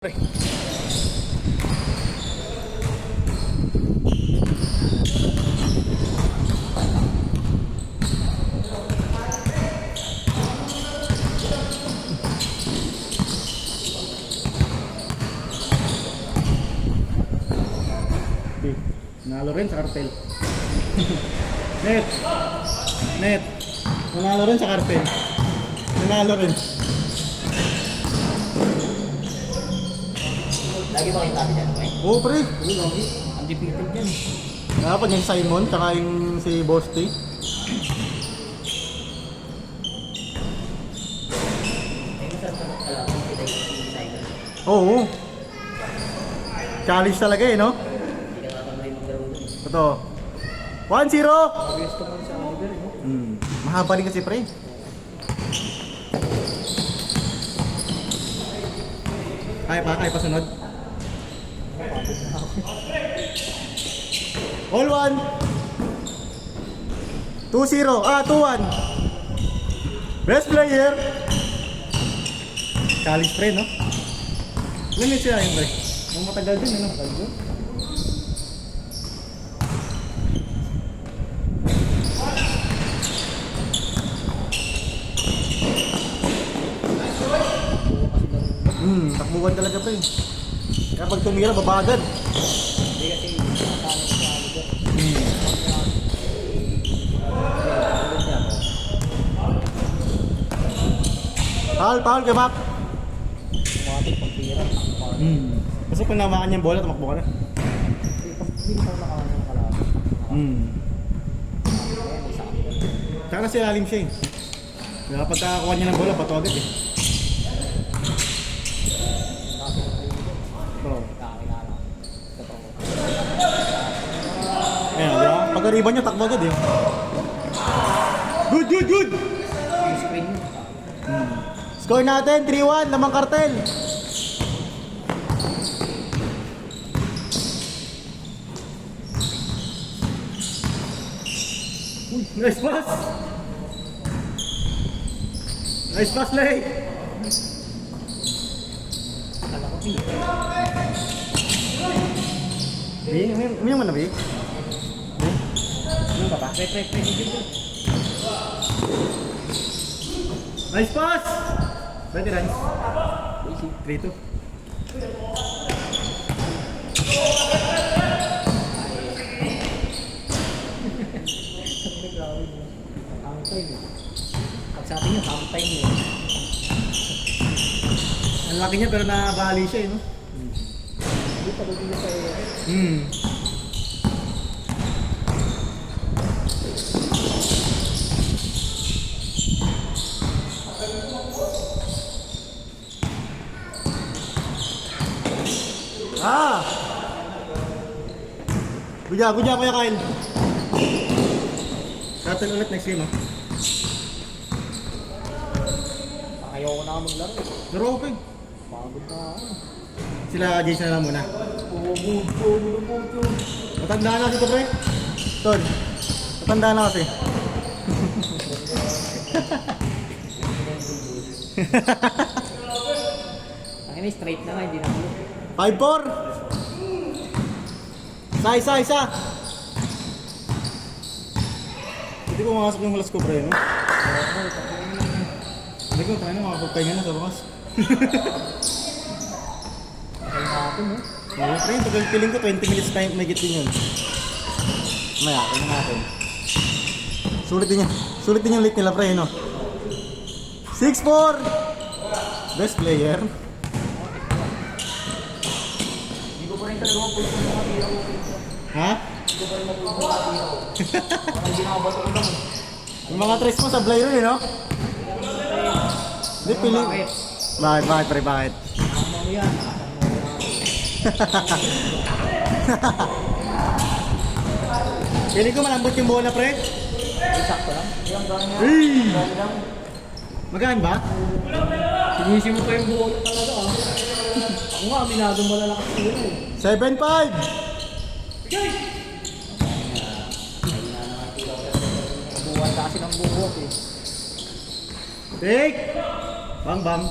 Pre. Nanalo rin sa kartel. Net. Net. Nanalo rin sa kartel. Nanalo rin. Lagi ba kayo tabi dyan, okay? Oo, pre. Undefeated dyan. Dapat yung Simon, tsaka yung si Boss T. Ay, masarap na alam kung sila yung designer. Oo. Challenge talaga eh, no? Hindi ka nakatangay maglaro dun. Totoo. 1-0! Obvious ka man sa Oliver, no? Mahaba rin kasi, pre. Kaya pa sunod. All 1. 2-0. 2-1. Best player. Challenge, pre, no? Ilan minutes sila yun, pre? Ang matagal din, ano? Matagal din. Takbuhan talaga, pre. Kaya pag tumira, babagad. Hindi kasi nakatangay sa Oliver. Paul, kay Mac. Kumatik pag tira. Kasi kung namakan niya yung bola, tumakbo ka na. Hindi ko nakaano ng kalaban. Kaya may sa kanila. Tsaka nasa ilalim siya eh. Kaya pagkakakuha niya ng bola, pato agad eh. Kasi ng Oliver. Oo. Kakakilala. Totoo. Ayan, di ba? Pagkariban niya, takbo agad eh. Good! Yung screen yun. Score natin, 3-1, lamang kartel. Uy, nice pass! Nice pass, Lay! Akala ko pinto. Umiyak mo na, Bi? Ano ba ba? Pre. Nice pass! Pwede runs. 3-2. Ang time eh. Pag sa atin yung ang time eh. Ang laki niya pero nabali siya eh, no? Hindi pa gugulo sa iyo. Good job, Kuya Kyle. Turtle ulit next game, ha? Ayoko na maglaro eh. Laro ko eh. Pagod na ako. Sila Jason na lang muna. Bugo. Matanda na kasi ito, pre. Tol. Matanda na kasi. Ang ina straight na nga, hindi na ako. 5-4. Isa. Hindi ko makasok yung hulas ko, pre, no? Hindi ko, tayo na, makakapagpahinga na sa bukas. Ay natin eh. Oo, pre, tagal feeling ko 20 minutes time, may din yun. Maya, tingnan natin. Sulit din yung late nila, pre, no? 6-4. Best player. Hindi ko pa rin talaga mapulso ng mga tira ko. Ha? Hindi ko pa rin mapulso ng mga tira ko. Baka hindi nakabato ko lang eh. Yung mga tres mo sa Blair yun, no? Hindi, feeling... Bakit? Bakit, pre, bakit? Ano mo yan? Feeling ko malambot yung bola, pre. Ay, sakto lang. Ilang gano'n yan? Hey! Gano'n lang. Magaan ba? Sinisi mo pa yung buo na talaga ah. Ako nga, aminado mo na lang kasi yun eh. 7-5. Buwan kasi ng buhok eh. Take! Bang.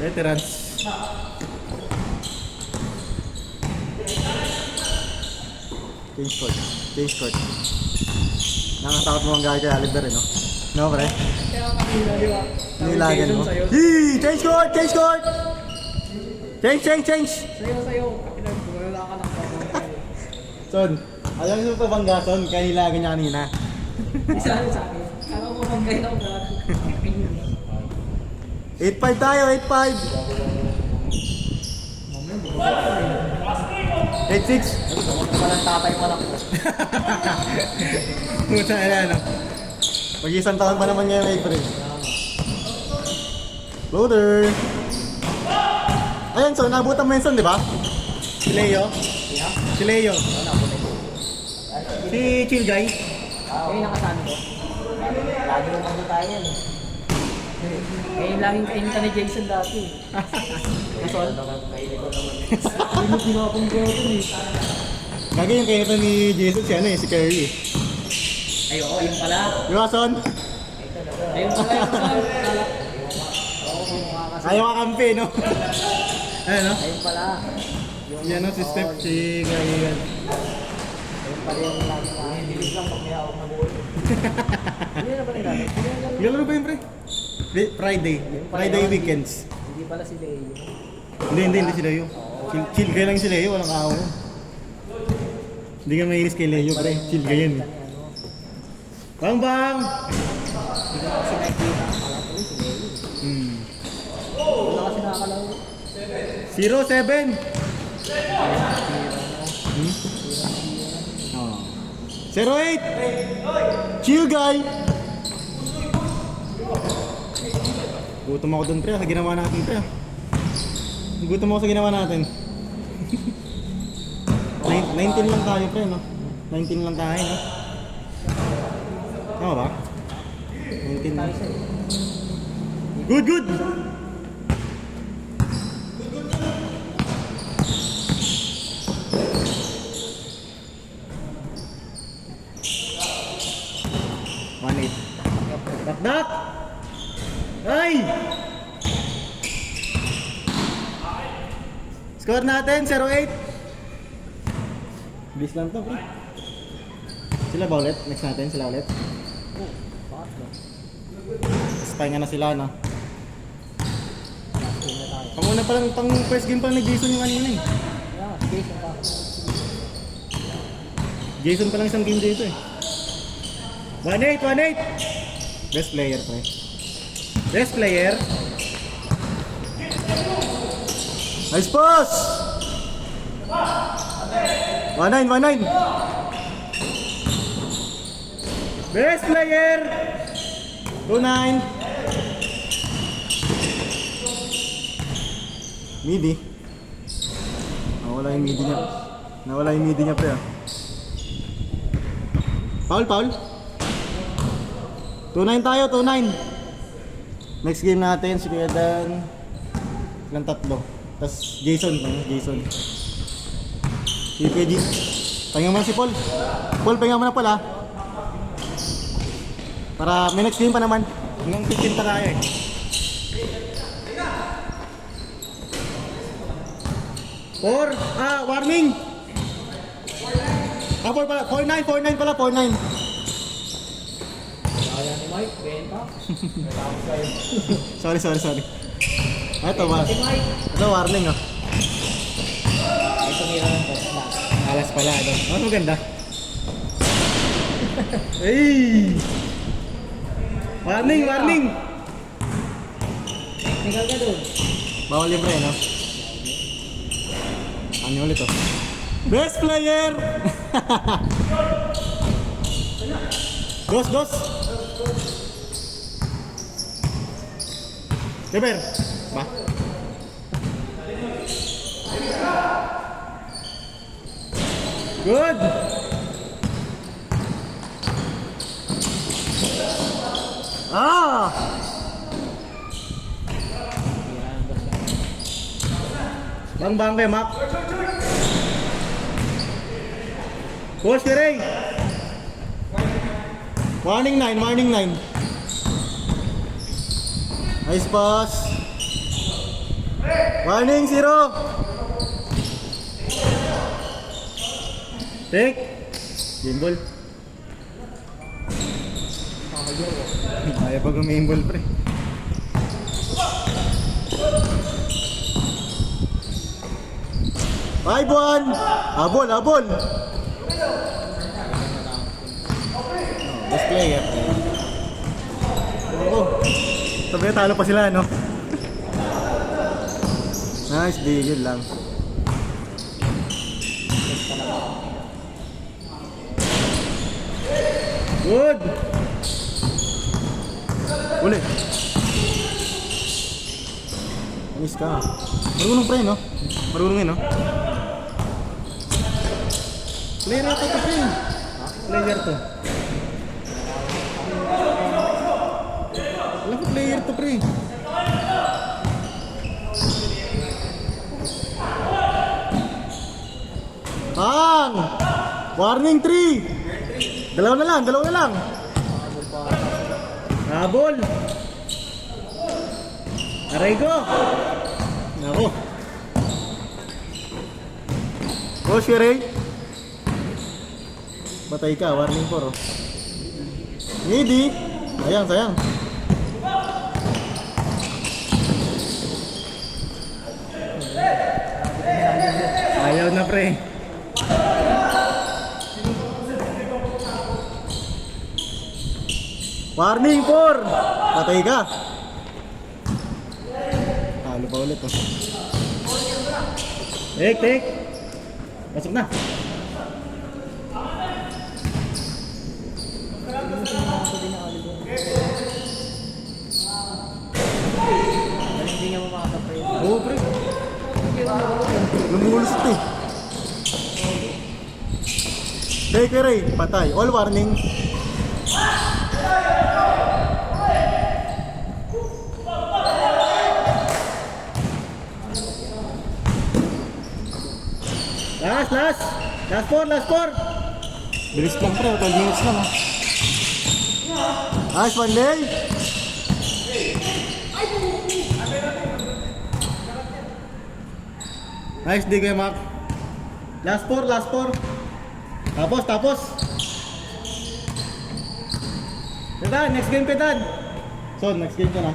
Veterans. Change court. Change court. Nakatakot mo ang gaya kay Oliver eh, no? No, pre? Kaya kanina, di ba? Nilagan mo. Sa'yo, Yee! Change court! Change court! Change, change, change! sa'yo. Wala ka ng pamangkin. Son, alam mo pa bang gason? Kaya nilagan niya kanina. Isa rin sa akin. Kala ko mamagay na ako na. 8-5 tayo, 8-5! 8-6! Walang tatay pa lang. Puta na ano. Mag-isang taon pa naman ngayon, April. Loader! Ayan, so nabutan mo yun, son, di ba? Si Leo? Yeah? Si Leo. Wala ko na. Si Chill Guy. Eh, nakasano ko? Lagi naman ko tayo yan. Eh, laging kainita ni Jason dati. Kasol? Hindi mo pinapang gawin eh. Lagi yung kaya ni Jason si ano eh, si Curry. Ay, oo, yun pala. Di ba, son? Ayun pala yung kasal. Oo, mukha kasi. Ayaw kakampi, no? Ayun, no? Ayun pala. Yan, no? Si Steph, si Guy. Ayun pala yung lagi na. Bilis lang pag may hawak na buhay. Hindi na ba rin natin? Ilan ba yun, pre? Friday. Friday weekends. Hindi pala si Leo. Hindi si Leo. Chill Guy lang si Leo, walang kahawa yun. Hindi ka mainis kay Leo, pre. Chill Guy yan, eh. Bang, bang! Hindi ko kasi nakikita. Akala ko si Leo. Wala kasi nakakalaro. 0-7. Oh. 0-8. Chill Guy. Gutom ako dun, pre, sa ginawa natin, pre. Gutom ako sa ginawa natin. 19 lang tayo, pre, no? 19 lang tayo, no? Tama ba? 19 lang. Good, good! Dak! Ay! Score natin, 0-8. Bilis lang to, pre. Sila ba ulit? Next natin, sila ulit. Oh, bakit ba? Tapos pahinga na sila, no? Last game na tayo. Panguna pa lang, pang first game pa lang ni Jason yung kanina eh. Yeah, Jason pa. Jason pa lang isang game dito eh. 1-8, 1-8! Best player, pre. Best player. Nice pass! 1-9, 1-9! Best player! 2-9! Midi. Nawala yung midi niya. Nawala yung midi niya, pre. Foul, foul. 2-9 tayo, 2-9. Next game natin, si Kuya Dan. Ilang tatlo. Tapos Jason, Jason. Si PG. Pahinga mo na si Paul. Paul, pahinga mo na pala. Para may next game pa naman. Hanggang 15 pa tayo eh. Warning! 4 pala, 4-9 pala, 4-9. Kaya ni Mike, benta. Sorry. Ito ba? Si Mike. Ito warning oh. Ay, tumira ng boss na. Alas pala ito. Ano ganda? Hey! Warning! Technical ka dun. Bawal libre, no? Ano ulit oh? Best player! Dos! Deber! Ba? Good! Ah! Bang kayo, Mac. Push the ring. Warning 9. Nice pass. Warning, 0. Take. Game ball. Kaya pag game ball, pre. Five, 1. Habol, habol. Best player. Oo. Sabi talo pa sila, no? Nice, bigil lang. Good! Uli. Anis ka. Marunong pre, no? Marunong yun, no? Player ito to, pre. Player to. Alam ko player to, pre. Bang! Warning 3! Dalawa na lang, dalawa na lang. Habol! Aray ko! Nako. Oh, Sherry. Batay ka, warning 4, oh. Needy. Sayang, sayang. Ayaw na, pre. Warning 4! Patay ka. Talo pa ulit, oh. Take. Pasok na. Hindi niya makakapay. Oo, pre. Lumulusot, eh. Take, Ray. Patay. All warning. Last 4. Bilis lang, pre, 12 minutes lang, oh. Nice one, day. Nice day, Kuya Mac. Last 4. Tapos. Petan, next game, Petan. So, next game ka na.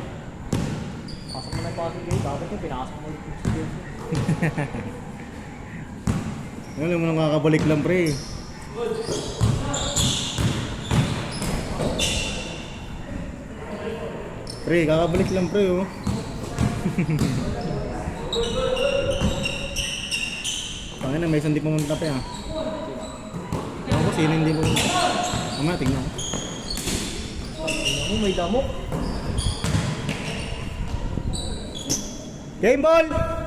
Pasok mo na yung passing game. Bakit yung pinasok mo ulit yung game? Alam mo nang kakabalik lang, pre. Pre, kakabalik lang, pre, oh. Pangina, may isang di pumunta pa, ah. Ewan ko sino hindi pumunta. Mamaya, tignan ko. Ano, may damok. Game ball!